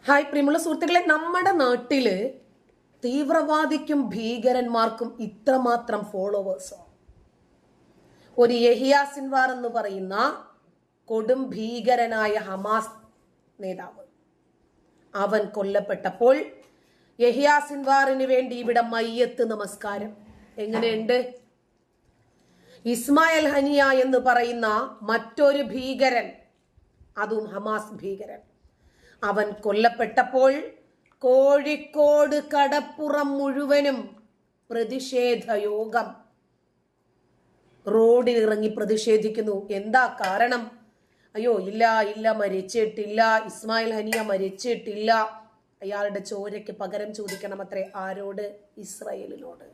Hi പ്രിയമുള്ള സുഹൃത്തുക്കളെ, നമ്മുടെ നാട്ടില് തീവ്രവാദിക്കും ഭീകരന്മാർക്കും ഇത്രമാത്രം ഫോളോവേഴ്സോ? ഒരു യഹിയ സിൻവാർ എന്ന് പറയുന്ന കൊടും ഭീകരനായ ഹമാസ് നേതാവ്, അവൻ കൊല്ലപ്പെട്ടപ്പോൾ യഹിയ സിൻവാറിന് വേണ്ടി ഇവിടെ മയ്യത്ത് നമസ്കാരം എങ്ങനെയുണ്ട്? ഇസ്മായിൽ ഹനിയ എന്ന് പറയുന്ന മറ്റൊരു ഭീകരൻ, അതും ഹമാസ് ഭീകരൻ, അവൻ കൊല്ലപ്പെട്ടപ്പോൾ കോഴിക്കോട് കടപ്പുറം മുഴുവനും പ്രതിഷേധ യോഗം, റോഡിലിറങ്ങി പ്രതിഷേധിക്കുന്നു. എന്താ കാരണം? അയ്യോ ഇല്ല മരിച്ചിട്ടില്ല, ഇസ്മായിൽ ഹനിയ മരിച്ചിട്ടില്ല, അയാളുടെ ചോരയ്ക്ക് പകരം ചോദിക്കണം അത്രേ. ആരോട്? ഇസ്രായേലിനോട്.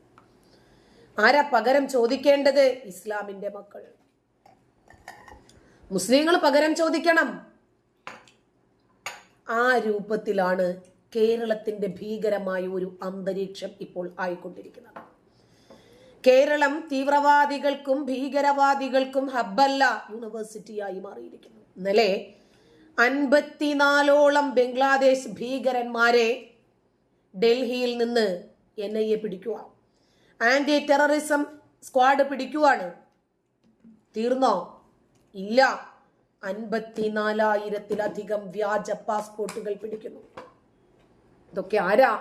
ആരാ പകരം ചോദിക്കേണ്ടത്? ഇസ്ലാമിന്റെ മക്കൾ, മുസ്ലിങ്ങൾ പകരം ചോദിക്കണം. ആ രൂപത്തിലാണ് കേരളത്തിന്റെ ഭീകരമായ ഒരു അന്തരീക്ഷം ഇപ്പോൾ ആയിക്കൊണ്ടിരിക്കുന്നത്. കേരളം തീവ്രവാദികൾക്കും ഭീകരവാദികൾക്കും ഹബ്ബല്ല, യൂണിവേഴ്സിറ്റിയായി മാറിയിരിക്കുന്നു. ഇന്നലെ 54ഓളം ബംഗ്ലാദേശ് ഭീകരന്മാരെ ഡൽഹിയിൽ നിന്ന് NIA പിടിക്കുക, ആന്റി ടെററിസം സ്ക്വാഡ് പിടിക്കുവാണ്. തീർന്നോ? ഇല്ല. 54,000-ത്തിലധികം വ്യാജ പാസ്പോർട്ടുകൾ പിടിക്കുന്നു. ഇതൊക്കെ ആരാ?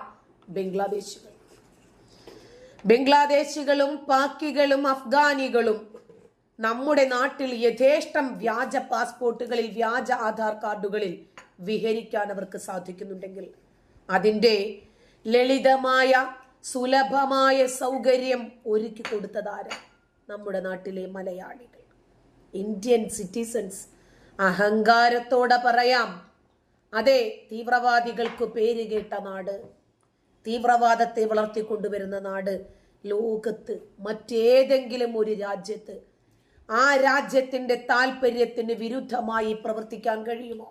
ബംഗ്ലാദേശികളും പാക്കികളും അഫ്ഗാനികളും നമ്മുടെ നാട്ടിൽ യഥേഷ്ടം വ്യാജ പാസ്പോർട്ടുകളിൽ, വ്യാജ ആധാർ കാർഡുകളിൽ വിഹരിക്കാൻ അവർക്ക് സാധിക്കുന്നുണ്ടെങ്കിൽ അതിൻ്റെ ലളിതമായ സുലഭമായ സൗകര്യം ഒരുക്കി കൊടുത്തതാരാ? നമ്മുടെ നാട്ടിലെ മലയാളികൾ, ഇന്ത്യൻ സിറ്റിസൺസ്. അഹങ്കാരത്തോടെ പറയാം, അതെ, തീവ്രവാദികൾക്ക് പേരുകേട്ട നാട്, തീവ്രവാദത്തെ വളർത്തിക്കൊണ്ടുവരുന്ന നാട് ലോകത്ത് മറ്റേതെങ്കിലും ഒരു രാജ്യത്ത് ആ രാജ്യത്തിന്റെ താല്പര്യത്തിന് വിരുദ്ധമായി പ്രവർത്തിക്കാൻ കഴിയുമോ?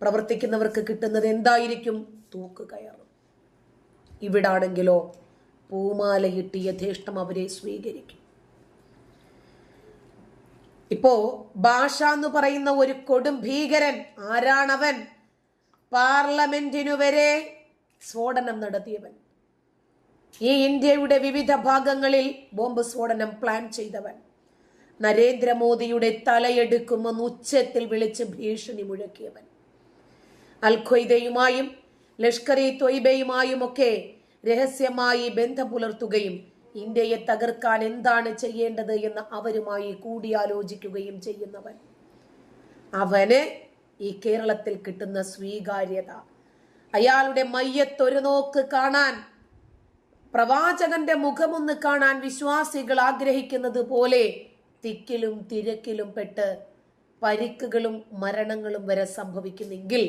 പ്രവർത്തിക്കുന്നവർക്ക് കിട്ടുന്നത് എന്തായിരിക്കും? തൂക്കുകയറും. ഇവിടാണെങ്കിലോ പൂമാലയിട്ട് യഥേഷ്ടം അവരെ സ്വീകരിക്കും. ഇപ്പോ ഭാഷ എന്ന് പറയുന്ന ഒരു കൊടും ഭീകരൻ, ആരാണവൻ? പാർലമെന്റിനു വരെ സ്ഫോടനം നടത്തിയവൻ, ഈ ഇന്ത്യയുടെ വിവിധ ഭാഗങ്ങളിൽ ബോംബ് സ്ഫോടനം പ്ലാൻ ചെയ്തവൻ, നരേന്ദ്രമോദിയുടെ തലയെടുക്കുമെന്ന് ഉച്ചത്തിൽ വിളിച്ച് ഭീഷണി മുഴക്കിയവൻ, അൽ ഖ്വയ്ദയുമായും ലഷ്കർ-ഇ ത്വയ്ബയുമായും ഒക്കെ രഹസ്യമായി ബന്ധം പുലർത്തുകയും ഇന്ത്യയെ തകർക്കാൻ എന്താണ് ചെയ്യേണ്ടത് എന്ന് അവരുമായി കൂടിയാലോചിക്കുകയും ചെയ്യുന്നവൻ. അവന് ഈ കേരളത്തിൽ കിട്ടുന്ന സ്വീകാര്യത, അയാളുടെ മയ്യത്തൊരു നോക്ക് കാണാൻ, പ്രവാചകന്റെ മുഖമൊന്ന് കാണാൻ വിശ്വാസികൾ ആഗ്രഹിക്കുന്നത് പോലെ തിക്കിലും തിരക്കിലും പെട്ട് പരിക്കുകളും മരണങ്ങളും വരെ സംഭവിക്കുന്നെങ്കിൽ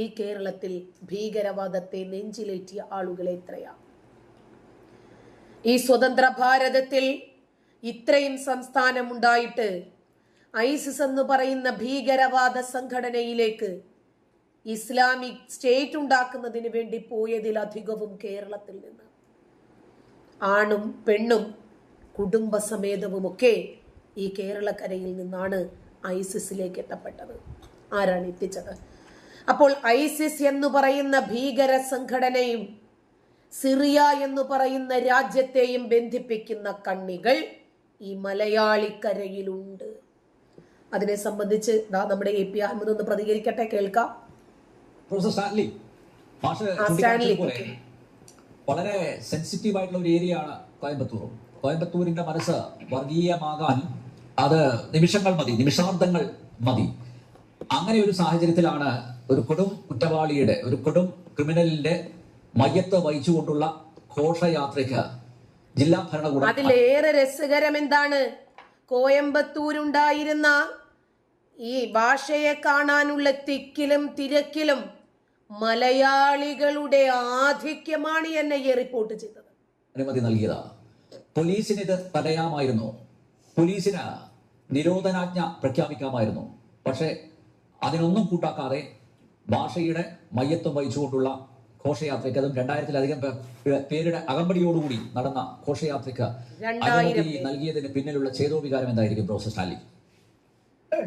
ഈ കേരളത്തിൽ ഭീകരവാദത്തെ നെഞ്ചിലേറ്റിയ ആളുകൾ എത്രയാ? ഈ സ്വതന്ത്ര ഭാരതത്തിൽ ഇത്രയും സംസ്ഥാനം ഉണ്ടായിട്ട് ഐസിസ് എന്ന് പറയുന്ന ഭീകരവാദ സംഘടനയിലേക്ക് ഇസ്ലാമിക് സ്റ്റേറ്റ് ഉണ്ടാക്കുന്നതിന് വേണ്ടി പോയതിലധികവും കേരളത്തിൽ നിന്ന്. ആണും പെണ്ണും കുടുംബസമേതവുമൊക്കെ ഈ കേരളക്കരയിൽ നിന്നാണ് ഐസിസിലേക്ക് എത്തപ്പെട്ടത്. ആരാണ് എത്തിച്ചത്? അപ്പോൾ ഐസിസ് എന്ന് പറയുന്ന ഭീകര സംഘടനയും സിറിയ എന്ന് പറയുന്ന രാജ്യത്തെയും ബന്ധിപ്പിക്കുന്ന കണ്ണികൾ ഈ മലയാളിക്കരയിലുണ്ട്. അതിനെ സംബന്ധിച്ച് നമ്മുടെ AP അഹമ്മദ് ഒന്ന് പ്രതികരിക്കട്ടെ, കേൾക്കാം. വളരെ സെൻസിറ്റീവ് ആയിട്ടുള്ള ഒരു ഏരിയ ആണ് കോയമ്പത്തൂർ. കോയമ്പത്തൂരിന്റെ മനസ്സ് വർഗീയമാകാൻ അത് നിമിഷാർദ്ധങ്ങൾ മതി. അങ്ങനെ ഒരു സാഹചര്യത്തിലാണ് ഒരു കൊടും കുറ്റവാളിയുടെ, ഒരു കൊടും ക്രിമിനലിന്റെ മയ്യത്ത് വഹിച്ചുകൊണ്ടുള്ള ഘോഷയാത്രയ്ക്ക് ജില്ലാ ഭരണകൂടം. അതിലേറെ രസകരം എന്താണ്? കോയമ്പത്തൂരുണ്ടായിരുന്ന ഈ ഭാഷയെ കാണാനുള്ള തിക്കിലും തിരക്കിലും മലയാളികളുടെ ആധിക്യമാണ് NIA റിപ്പോർട്ട് ചെയ്തത്. അനുമതി നൽകിയത് പോലീസിന് ഇത് തടയാമായിരുന്നു, പോലീസിന് നിരോധനാജ്ഞ പ്രഖ്യാപിക്കാമായിരുന്നു. പക്ഷെ അതിനൊന്നും കൂട്ടാക്കാതെ ഭാഷയുടെ മയ്യത്വം വഹിച്ചുകൊണ്ടുള്ള ഘോഷയാത്രയ്ക്ക്, അതും 2000-ലധികം പേരുടെ അകമ്പടിയോടുകൂടി നടന്ന ഘോഷയാത്രയ്ക്ക് അനുമതി നൽകിയതിന് പിന്നിലുള്ള ചേതോവികാരം എന്തായിരിക്കും പ്രൊഫസർ സ്റ്റാലിൻ?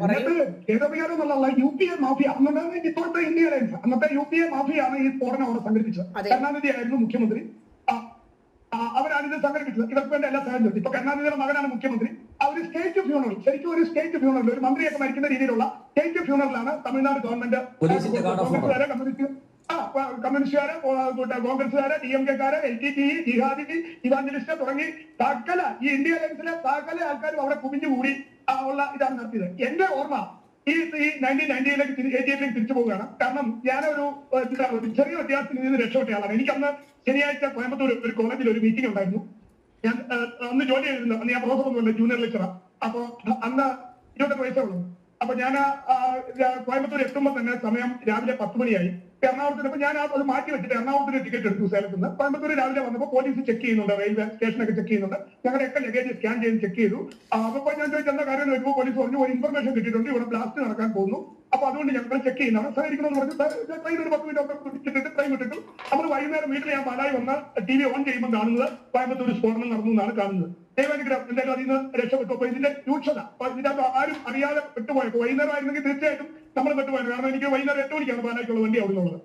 പറയൂ. കേന്ദ്ര ബീഹാർ എന്നുള്ള UPA മാഫിയ അന്നത്തെ ഇപ്പോഴത്തെ ഇന്ത്യ അലയൻസ് അന്നത്തെ UPA മാഫിയാണ് ഈ സ്ഫോടനം അവിടെ സംഘടിപ്പിച്ചത്. അതെ. കരുണാനിധി ആയിരുന്നു മുഖ്യമന്ത്രി. അവരാണ് ഇത് സംഘടിപ്പിച്ചത്. ഇവർക്ക് വേണ്ട എല്ലാ സഹായം ചെയ്തു. ഇപ്പൊ കരുണാനിധിയുടെ മകനാണ് മുഖ്യമന്ത്രി. ഒരു സ്റ്റേറ്റ് ഫ്യൂണറൽ, ശരിക്കും ഒരു സ്റ്റേറ്റ് ഫ്യൂണറൽ, ഒരു മന്ത്രിയൊക്കെ മരിക്കുന്ന രീതിയിലുള്ള സ്റ്റേറ്റ് ഫ്യൂണറലാണ് തമിഴ്നാട് ഗവൺമെന്റ് കമ്മ്യൂണിസ്റ്റുകാരെ, കോൺഗ്രസുകാരെ, DMK-കാരെ, LTTE, ജിഹാദി, ഇവാഞ്ചലിസ്റ്റ് തുടങ്ങി സകല ഈ ഇന്ത്യ അലയൻസിലെ സകല ആൾക്കാരും അവിടെ കുവിഞ്ഞുകൂടി ഉള്ള ഇതാണ് നടത്തിയത്. എന്റെ ഓർമ്മ ഈ 1990-ലേക്ക് 88-ലേക്ക് തിരിച്ചു പോവുകയാണ്. കാരണം ഞാനൊരു ചെറിയ വ്യത്യാസത്തിൽ നിന്ന് രക്ഷപ്പെട്ട ആളാണ്. എനിക്കന്ന് ശനിയാഴ്ച കോയമ്പത്തൂർ ഒരു കോളേജിൽ ഒരു മീറ്റിംഗ് ഉണ്ടായിരുന്നു. ഞാൻ അന്ന് ജോലി ചെയ്തിരുന്നു. അന്ന് ഞാൻ പ്രൊഫസർ ഒന്നുമല്ല, ജൂനിയർ ലെക്ചറാ. അപ്പൊ അന്ന് 28 വയസ്സേ ഉള്ളൂ. അപ്പൊ ഞാൻ കോയമ്പത്തൂർ എത്തുമ്പോൾ തന്നെ സമയം രാവിലെ 10 മണിയായി. എറണാകുളത്തിന് ഇപ്പൊ ഞാൻ അത് മാറ്റി വെച്ചിട്ട് എറണാകുളത്തിന് ടിക്കറ്റ് എടുത്തു സേലത്ത് നിന്ന്. കോയമ്പത്തൂർ രാവിലെ വന്നപ്പോൾ പോലീസ് ചെക്ക് ചെയ്യുന്നുണ്ട്, റെയിൽവേ സ്റ്റേഷനൊക്കെ ചെക്ക് ചെയ്യുന്നുണ്ട്. ഞങ്ങളുടെയൊക്കെ ലഗേജ് സ്കാൻ ചെയ്ത് ചെക്ക് ചെയ്തു. അപ്പൊ ഞാൻ ചോദിച്ച എന്താ കാര്യം വരുമ്പോൾ പോലീസ് പറഞ്ഞു ഒരു ഇൻഫർമേഷൻ കിട്ടിയിട്ടുണ്ട്, ഇവിടെ ബ്ലാസ്റ്റ് നടക്കാൻ പോകുന്നു. അപ്പൊ അതുകൊണ്ട് ഞങ്ങൾ ചെക്ക് ചെയ്യുന്നതാണ്, സഹകരിക്കണമെന്ന് പറഞ്ഞു. ട്രെയിൻ ഒരു 10 മിനിറ്റ് പിടിച്ചിട്ട് ട്രെയിൻ വിട്ടിട്ടു. നമ്മൾ വൈകുന്നേരം വീട്ടിൽ ഞാൻ പാലായി വന്ന് TV ഓൺ ചെയ്യുമ്പോൾ കാണുന്നത് കോയമ്പത്തൂർ സ്ഫോടനം നടന്നു എന്നാണ് കാണുന്നത്. ദൈവാനുഗ്രഹം എന്തായാലും അതിൽ നിന്ന് രക്ഷപ്പെട്ടു. അപ്പൊ ഇതിന്റെ രൂക്ഷത ഇതിന്റെ ആരും അറിയാതെ പെട്ടുപോയപ്പോ വൈകുന്നേരം ആയിരുന്നെങ്കിൽ തീർച്ചയായിട്ടും നമ്മൾ പെട്ടുപോയത്. കാരണം എനിക്ക് വൈകുന്നേരം 8 മണിക്കാണ് പാലായ്ക്കുള്ള വണ്ടി അവിടെ നിന്നുള്ളത്.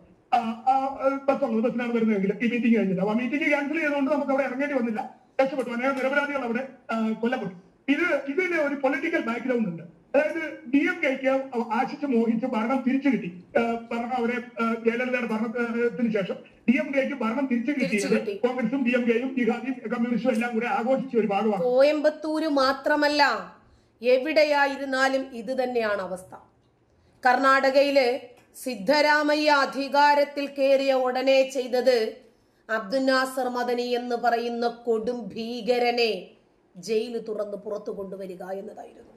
ബസ്സുള്ളത്, ബസ്സിനാണ് വരുന്നതെങ്കിൽ ഈ മീറ്റിംഗ് കഴിഞ്ഞിട്ട്. അപ്പൊ മീറ്റിംഗ് ക്യാൻസൽ ചെയ്തുകൊണ്ട് നമുക്ക് അവിടെ ഇറങ്ങേണ്ടി വന്നില്ല, രക്ഷപ്പെട്ടു. അനേകം നിരപരാധികൾ അവിടെ കൊല്ലപ്പെട്ടു. ഇതിന് ഒരു പൊളിറ്റിക്കൽ ബാക്ക്ഗ്രൗണ്ട് ഉണ്ട്. അതായത് DMK-ക്ക് ആശിച്ച് മോഹിച്ച് ഭരണം തിരിച്ചു കിട്ടി. ഭരണം അവരെ ജയലളിതയുടെ ഭരണത്തിന് ശേഷം DMK-ക്ക് ഭരണം തിരിച്ചു കിട്ടിയത് കോൺഗ്രസും DMK-യും ജിഹാദിയും കമ്മ്യൂണിസ്റ്റും എല്ലാം കൂടെ ആഘോഷിച്ച ഒരു ഭാഗമാണ്. കോയമ്പത്തൂര് മാത്രമല്ല, എവിടെയായിരുന്നാലും ഇത് തന്നെയാണ് അവസ്ഥ. കർണാടകയില് സിദ്ധരാമയ്യ അധികാരത്തിൽ കയറിയ ഉടനെ ചെയ്തത് അബ്ദുൽ നാസർ മദനി എന്ന് പറയുന്ന കൊടും ഭീകരനെ ജയിൽ തുറന്ന് പുറത്തു കൊണ്ടുവരിക എന്നതായിരുന്നു.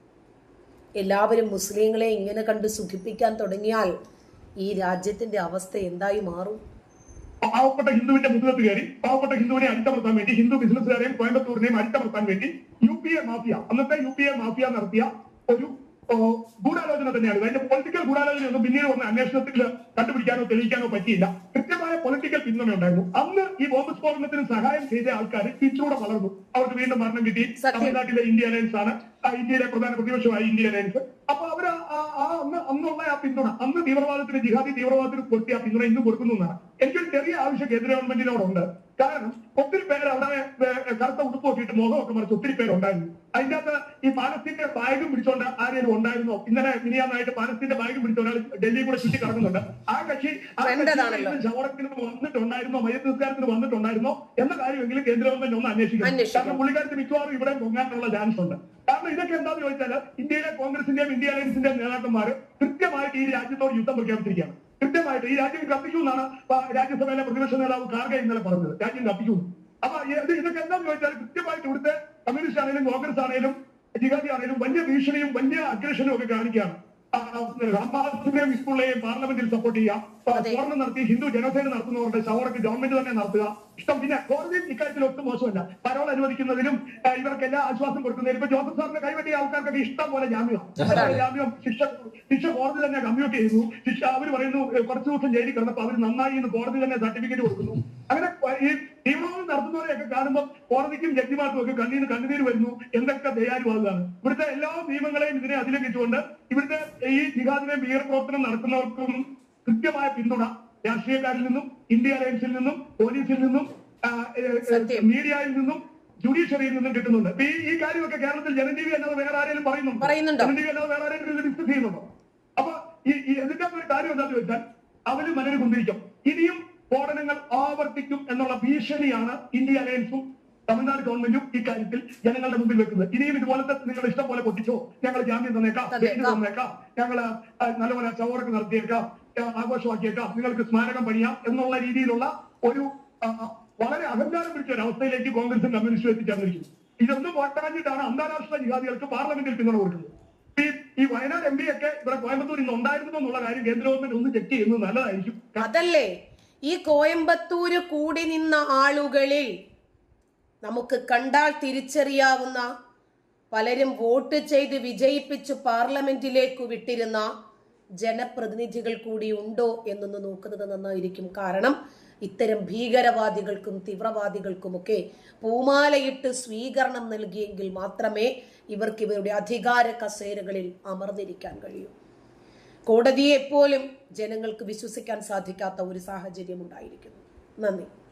എല്ലാവരും മുസ്ലിങ്ങളെ ഇങ്ങനെ കണ്ട് സുഖിപ്പിക്കാൻ തുടങ്ങിയാൽ ഈ രാജ്യത്തിന്റെ അവസ്ഥ എന്തായി മാറും? പാവപ്പെട്ട ഹിന്ദുവിന്റെ മുതുകത്ത് കയറി പാവപ്പെട്ട ഹിന്ദുവിനെ അടിച്ചമർത്താൻ വേണ്ടി, ഹിന്ദു ബിസിനസ്സുകാരെയും കോയമ്പത്തൂരിനെയും അടിച്ചമർത്താൻ വേണ്ടി UPA മാഫിയ, അന്നത്തെ UPA മാഫിയ നടത്തിയ ഒരു ഗൂഢാലോചന തന്നെയാണ്. അതിന്റെ പൊളിറ്റിക്കൽ ഗൂഢാലോചനയൊന്നും പിന്നീട് വന്ന അന്വേഷണത്തിൽ കണ്ടുപിടിക്കാനോ തെളിയിക്കാനോ പറ്റിയില്ല. കൃത്യമായ പൊളിറ്റിക്കൽ പിന്തുണ ഉണ്ടായിരുന്നു. അന്ന് ഈ ബോംബ് സ്ഫോടനത്തിന് സഹായം ചെയ്ത ആൾക്കാർ തിരിച്ചുകൂടെ വളർന്നു. അവർക്ക് വീണ്ടും ഭരണം കിട്ടി. തമിഴ്നാട്ടിലെ ഇന്ത്യ അലയൻസ് ആണ് ഇന്ത്യയിലെ പ്രധാന പ്രതിപക്ഷമായ ഇന്ത്യ അലയൻസ്. അപ്പൊ അവര് അന്നുള്ള ആ പിന്തുണ, അന്ന് തീവ്രവാദത്തിന്, ജിഹാദി തീവ്രവാദത്തിന് കൊടുത്തിയ ആ പിന്തുണ ഇന്ന് കൊടുക്കുന്നു എന്നാണ്. എനിക്കൊരു ചെറിയ ആവശ്യം കേന്ദ്ര ഗവൺമെന്റിനോടുണ്ട്. കാരണം ഒത്തിരി പേര് അവിടെ കറുത്ത ഉടുപ്പ് നോക്കിയിട്ട് മുഖമൊക്കെ മറിച്ച് ഒത്തിരി പേരുണ്ടായിരുന്നു. അതിന്റെ അകത്ത് ഈ പാലസ്തീന്റെ ബാഗും പിടിച്ചോണ്ട് ആരെങ്കിലും ഉണ്ടായിരുന്നോ? ഇന്നലെ മിനിയാന്നായിട്ട് പാലസ്തീന്റെ ബാഗും പിടിച്ച ഒരാൾ ഡൽഹി കൂടെ ചുറ്റി കറങ്ങുന്നുണ്ട്. ആ കക്ഷി ശവടത്തിന് വന്നിട്ടുണ്ടായിരുന്നോ, മയ്യത്ത് നിസ്കാരത്തിന് വന്നിട്ടുണ്ടായിരുന്നോ എന്ന കാര്യമെങ്കിലും കേന്ദ്ര ഗവൺമെന്റ് ഒന്ന് അന്വേഷിക്കണം. കാരണം പുള്ളിക്കാരത്ത് മിക്കവാറും ഇവിടെ പൊങ്ങാനുള്ള ചാൻസ് ഉണ്ട്. കാരണം ഇതൊക്കെ എന്താന്ന് ചോദിച്ചാൽ ഇന്ത്യയിലെ കോൺഗ്രസിന്റെയും ഇന്ത്യ അലയൻസിന്റെയും നേതാക്കന്മാർ കൃത്യമായിട്ട് ഈ രാജ്യത്തോട് യുദ്ധം പ്രഖ്യാപിച്ചിരിക്കുകയാണ്. കൃത്യമായിട്ട് ഈ രാജ്യം കത്തിക്കുമെന്നാണ് രാജ്യസഭയിലെ പ്രതിപക്ഷ നേതാവ് ഖാർഗെ ഇന്നലെ പറഞ്ഞത്. രാജ്യം കത്തിക്കുന്നു. അപ്പൊ ഇതൊക്കെ എന്താന്ന് ചോദിച്ചാൽ കൃത്യമായിട്ട് ഇവിടുത്തെ കമ്മ്യൂണിസ്റ്റ് ആണെങ്കിലും കോൺഗ്രസ് ആണെങ്കിലും ജിഹാദി ആണെങ്കിലും വലിയ ഭീഷണിയും വലിയ അഗ്രഷനും ഒക്കെ കാണിക്കുകയാണ്. ഹമാസിനെയും ഹിസ്ബുള്ളയെയും പാർലമെന്റിൽ സപ്പോർട്ട് ചെയ്യുക, സ്ഫോടനം നടത്തി ഹിന്ദു ജനസേന നടത്തുന്നവരുടെ ശവടക്ക് ഗവൺമെന്റ് തന്നെ നടത്തുക ഇഷ്ടം. പിന്നെ കോടതിയും ഇക്കാര്യത്തിൽ ഒട്ടും മോശമല്ല. പരോൾ അനുവദിക്കുന്നതിനും ഇവർക്ക് എല്ലാ ആശ്വാസം കൊടുക്കുന്നതിനും. ഇപ്പൊ ജോസഫ് സാറിന്റെ കൈവെട്ടിയ ആൾക്കാർക്കൊക്കെ ഇഷ്ടം പോലെ ജാമ്യം ശിക്ഷ കോടതി തന്നെ കമ്മ്യൂട്ട് ചെയ്യുന്നു. ശിക്ഷ അവർ പറയുന്നു കുറച്ചു ദിവസം ജയിലിൽ കിടന്നപ്പോ അവർ നന്നായി എന്ന് കോടതി തന്നെ സർട്ടിഫിക്കറ്റ് കൊടുക്കുന്നു. അങ്ങനെ ഈ തീവ്രവാദം നടത്തുന്നവരെയൊക്കെ കാണുമ്പോൾ കോടതിക്കും ജഡ്ജിമാർക്കും ഒക്കെ കണ്ണുനീര് വരുന്നു. എന്തൊക്കെ ദയാലുവാകുകയാണ്. ഇവിടുത്തെ എല്ലാ നിയമങ്ങളെയും ഇതിനെ അതിലംഘിച്ചുകൊണ്ട് ഇവിടുത്തെ ഈ ജിഹാദിനെ ഭീകരപ്രവർത്തനം നടത്തുന്നവർക്കും കൃത്യമായ പിന്തുണ രാഷ്ട്രീയക്കാരിൽ നിന്നും, ഇന്ത്യ അലയൻസിൽ നിന്നും, പോലീസിൽ നിന്നും, മീഡിയയിൽ നിന്നും, ജുഡീഷ്യറിയിൽ നിന്നും കിട്ടുന്നുണ്ട്. ഈ കാര്യമൊക്കെ കേരളത്തിൽ ജനജീവി അല്ലാതെ വേറെ ആരെങ്കിലും പറയുന്നുണ്ടോ? ജനജീവി അല്ലാതെ വേറെ ആരെങ്കിലും ഡിസ്കസ് ചെയ്യുന്നുണ്ടോ? അപ്പൊ ഇതിന്റെ ഒരു കാര്യം എന്താണെന്ന് വെച്ചാൽ അവര് മനര് കുന്തിരിക്കും. ഇനിയും സ്ഫോടനങ്ങൾ ആവർത്തിക്കും എന്നുള്ള ഭീഷണിയാണ് ഇന്ത്യ അലയൻസും തമിഴ്നാട് ഗവൺമെന്റും ഇക്കാര്യത്തിൽ ജനങ്ങളുടെ മുമ്പിൽ വെക്കുന്നത്. ഇനിയും ഇതുപോലത്തെ നിങ്ങൾ ഇഷ്ടം പോലെ പൊട്ടിച്ചോ, ഞങ്ങൾ ജാമ്യം തന്നേക്കാം, തന്നേക്കാം, ഞങ്ങൾ നല്ലപോലെ ചവറൊക്കെ നടത്തിയേക്കാം, ആഘോഷമാക്കിയേക്കാം, നിങ്ങൾക്ക് സ്മാരകം പണിയാം എന്നുള്ള രീതിയിലുള്ള ഒരു വളരെ അഹങ്കാരം പിടിച്ച ഒരു അവസ്ഥയിലേക്ക് കോൺഗ്രസും കമ്മ്യൂണിസ്റ്റും എത്തിച്ചേർന്നിരിക്കുന്നു. ഇതൊന്നും പോട്ടാഞ്ഞിട്ടാണ് അന്താരാഷ്ട്ര ജിഹാദികൾക്ക് പാർലമെന്റിൽ പിന്തുണ കൊടുക്കുന്നത്. ഈ വയനാട് MP ഒക്കെ ഇവിടെ കോയമ്പത്തൂർ ഇന്ന് ഉണ്ടായിരുന്നു എന്നുള്ള കാര്യം കേന്ദ്ര ഗവൺമെന്റ് ഒന്ന് ചെക്ക് ചെയ്യുന്നത് നല്ലതായിരിക്കും. അതല്ലേ ഈ കോയമ്പത്തൂര് കൂടി നിന്ന ആളുകളിൽ നമുക്ക് കണ്ടാൽ തിരിച്ചറിയാവുന്ന, പലരും വോട്ട് ചെയ്ത് വിജയിപ്പിച്ച് പാർലമെന്റിലേക്ക് വിട്ടിരുന്ന ജനപ്രതിനിധികൾ കൂടി ഉണ്ടോ എന്നൊന്ന് നോക്കുന്നത് നന്നായിരിക്കും. കാരണം ഇത്തരം ഭീകരവാദികൾക്കും തീവ്രവാദികൾക്കുമൊക്കെ പൂമാലയിട്ട് സ്വീകരണം നൽകിയെങ്കിൽ മാത്രമേ ഇവർക്ക് ഇവരുടെ അധികാര കസേരകളിൽ അമർന്നിരിക്കാൻ കഴിയൂ. കോടതിയെപ്പോലും ജനങ്ങൾക്ക് വിശ്വസിക്കാൻ സാധിക്കാത്ത ഒരു സാഹചര്യം ഉണ്ടായിരിക്കുന്നു. നന്ദി.